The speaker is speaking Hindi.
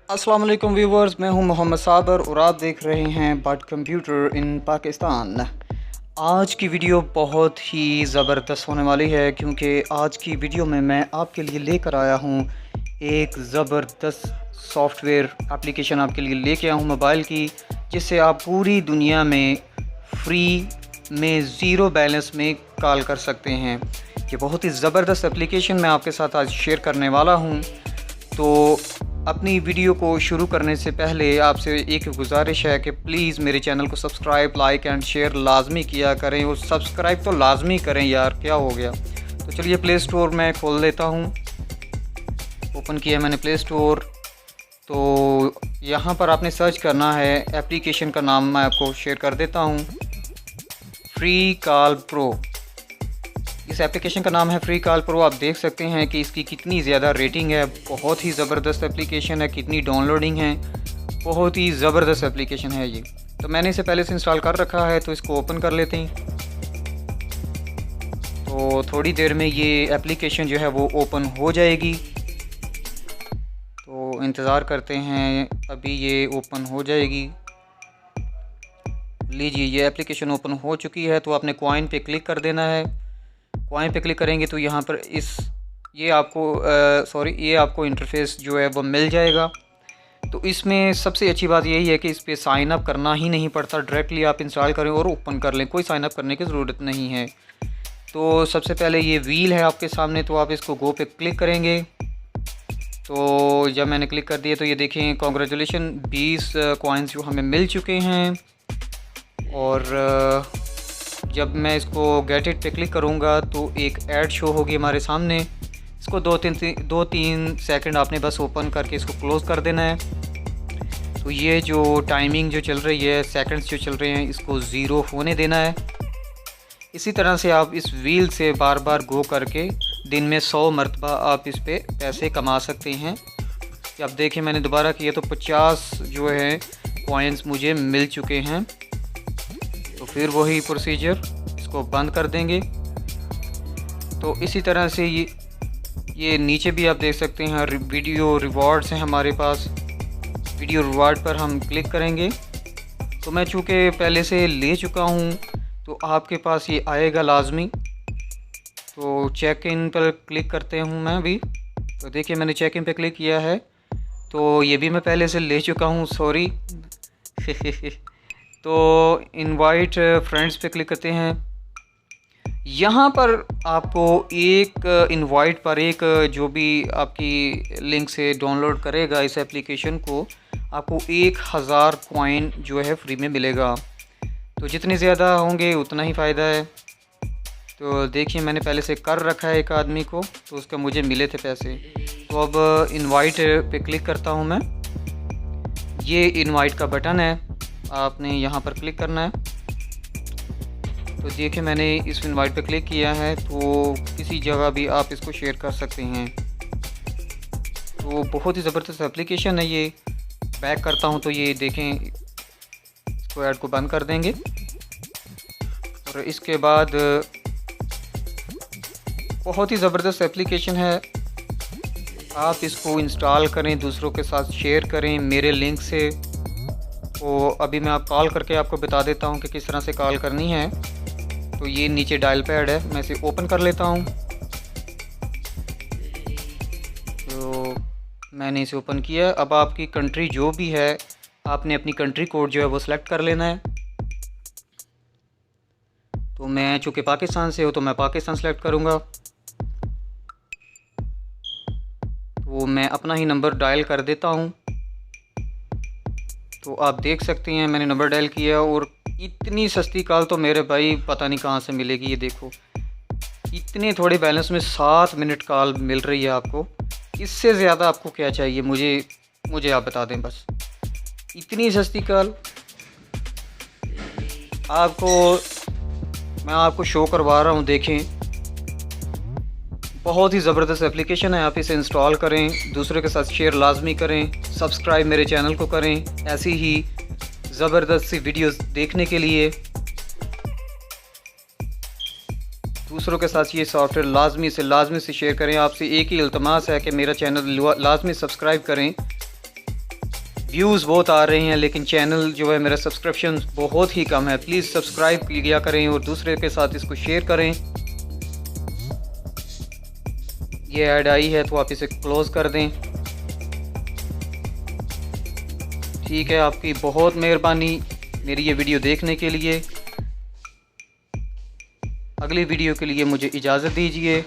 अस्सलाम वालेकुम व्यूवर्स, मैं हूं मोहम्मद साबर और आप देख रहे हैं बट कंप्यूटर इन पाकिस्तान। आज की वीडियो बहुत ही ज़बरदस्त होने वाली है क्योंकि आज की वीडियो में मैं आपके लिए लेकर आया हूं एक ज़बरदस्त सॉफ्टवेयर एप्लीकेशन आपके लिए लेके आया हूं मोबाइल की, जिससे आप पूरी दुनिया में फ्री में ज़ीरो बैलेंस में कॉल कर सकते हैं। ये बहुत ही ज़बरदस्त एप्लीकेशन मैं आपके साथ आज शेयर करने वाला हूँ। तो अपनी वीडियो को शुरू करने से पहले आपसे एक गुजारिश है कि प्लीज़ मेरे चैनल को सब्सक्राइब, लाइक एंड शेयर लाजमी किया करें। और सब्सक्राइब तो लाजमी करें यार, क्या हो गया। तो चलिए प्ले स्टोर में खोल लेता हूँ। ओपन किया मैंने प्ले स्टोर। तो यहाँ पर आपने सर्च करना है, एप्लीकेशन का नाम मैं आपको शेयर कर देता हूँ, फ्री कॉल प्रो। इस एप्लीकेशन का नाम है फ्री कॉल प्रो। आप देख सकते हैं कि इसकी कितनी ज़्यादा रेटिंग है। बहुत ही ज़बरदस्त एप्लीकेशन है, कितनी डाउनलोडिंग है, बहुत ही ज़बरदस्त एप्लीकेशन है ये। तो मैंने इसे पहले से इंस्टॉल कर रखा है, तो इसको ओपन कर लेते हैं। तो थोड़ी देर में ये एप्लीकेशन जो है वो ओपन हो जाएगी, तो इंतज़ार करते हैं, अभी ये ओपन हो जाएगी। लीजिए, ये एप्लीकेशन ओपन हो चुकी है। तो आपने कॉइन पे क्लिक कर देना है। कॉइन पे क्लिक करेंगे तो यहाँ पर ये आपको इंटरफेस जो है वो मिल जाएगा। तो इसमें सबसे अच्छी बात यही है कि इस पर साइन अप करना ही नहीं पड़ता, डायरेक्टली आप इंस्टॉल करें और ओपन कर लें, कोई साइन अप करने की ज़रूरत नहीं है। तो सबसे पहले ये व्हील है आपके सामने, तो आप इसको गो पे क्लिक करेंगे। तो जब मैंने क्लिक कर दिया तो ये देखें, कॉन्ग्रेचुलेशन, 20 कॉइन्स जो हमें मिल चुके हैं। और जब मैं इसको गेट इट पे क्लिक करूँगा तो एक ऐड शो होगी हमारे सामने। इसको दो तीन सेकंड आपने बस ओपन करके इसको क्लोज़ कर देना है। तो ये जो टाइमिंग जो चल रही है, सेकंड्स जो चल रहे हैं, इसको ज़ीरो होने देना है। इसी तरह से आप इस व्हील से बार बार गो करके दिन में 100 मरतबा आप इस पे पैसे कमा सकते हैं। अब देखिए, मैंने दोबारा किया तो 50 जो है कॉइन्स मुझे मिल चुके हैं। तो फिर वही प्रोसीजर, इसको बंद कर देंगे। तो इसी तरह से ये नीचे भी आप देख सकते हैं, वीडियो रिवॉर्ड्स हैं हमारे पास। वीडियो रिवॉर्ड पर हम क्लिक करेंगे। तो मैं चूँकि पहले से ले चुका हूँ तो आपके पास ये आएगा लाजमी। तो चेक इन पर क्लिक करते हूँ मैं भी। तो देखिए, मैंने चेक इन पर क्लिक किया है, तो ये भी मैं पहले से ले चुका हूँ, सॉरी। तो इनवाइट फ्रेंड्स पे क्लिक करते हैं। यहाँ पर आपको एक इनवाइट पर एक जो भी आपकी लिंक से डाउनलोड करेगा इस एप्लीकेशन को, आपको 1000 कॉइन जो है फ्री में मिलेगा। तो जितने ज़्यादा होंगे उतना ही फ़ायदा है। तो देखिए, मैंने पहले से कर रखा है एक आदमी को, तो उसका मुझे मिले थे पैसे। तो अब इनवाइट पे क्लिक करता हूँ मैं। ये इनवाइट का बटन है, आपने यहाँ पर क्लिक करना है। तो देखिए, मैंने इस इनवाइट पे क्लिक किया है, तो किसी जगह भी आप इसको शेयर कर सकते हैं। तो बहुत ही ज़बरदस्त एप्लीकेशन है ये। बैक करता हूँ तो ये देखें, इसको ऐड को बंद कर देंगे। और इसके बाद बहुत ही ज़बरदस्त एप्लीकेशन है, आप इसको इंस्टॉल करें, दूसरों के साथ शेयर करें मेरे लिंक से। तो अभी मैं कॉल करके आपको बता देता हूँ कि किस तरह से कॉल करनी है। तो ये नीचे डायल पैड है, मैं इसे ओपन कर लेता हूँ। तो मैंने इसे ओपन किया। अब आपकी कंट्री जो भी है, आपने अपनी कंट्री कोड जो है वो सिलेक्ट कर लेना है। तो मैं चूँकि पाकिस्तान से हूँ तो मैं पाकिस्तान सेलेक्ट करूँगा। तो मैं अपना ही नंबर डायल कर देता हूँ। तो आप देख सकते हैं मैंने नंबर डायल किया, और इतनी सस्ती कॉल तो मेरे भाई पता नहीं कहाँ से मिलेगी। ये देखो, इतने थोड़े बैलेंस में 7 मिनट कॉल मिल रही है आपको। इससे ज़्यादा आपको क्या चाहिए, मुझे आप बता दें बस। इतनी सस्ती कॉल मैं आपको शो करवा रहा हूँ, देखें। बहुत ही ज़बरदस्त एप्लीकेशन है, आप इसे इंस्टॉल करें, दूसरों के साथ शेयर लाजमी करें, सब्सक्राइब मेरे चैनल को करें ऐसी ही ज़बरदस्त सी वीडियोस देखने के लिए। दूसरों के साथ ये सॉफ्टवेयर लाजमी से शेयर करें। आपसे एक ही इल्तमास है कि मेरा चैनल लाजमी सब्सक्राइब करें। व्यूज़ बहुत आ रहे हैं, लेकिन चैनल जो है मेरा सब्सक्रिप्शन बहुत ही कम है। प्लीज़ सब्सक्राइब किया करें और दूसरे के साथ इसको शेयर करें। ये ऐड आई है तो आप इसे क्लोज़ कर दें। ठीक है, आपकी बहुत मेहरबानी मेरी ये वीडियो देखने के लिए। अगली वीडियो के लिए मुझे इजाज़त दीजिए।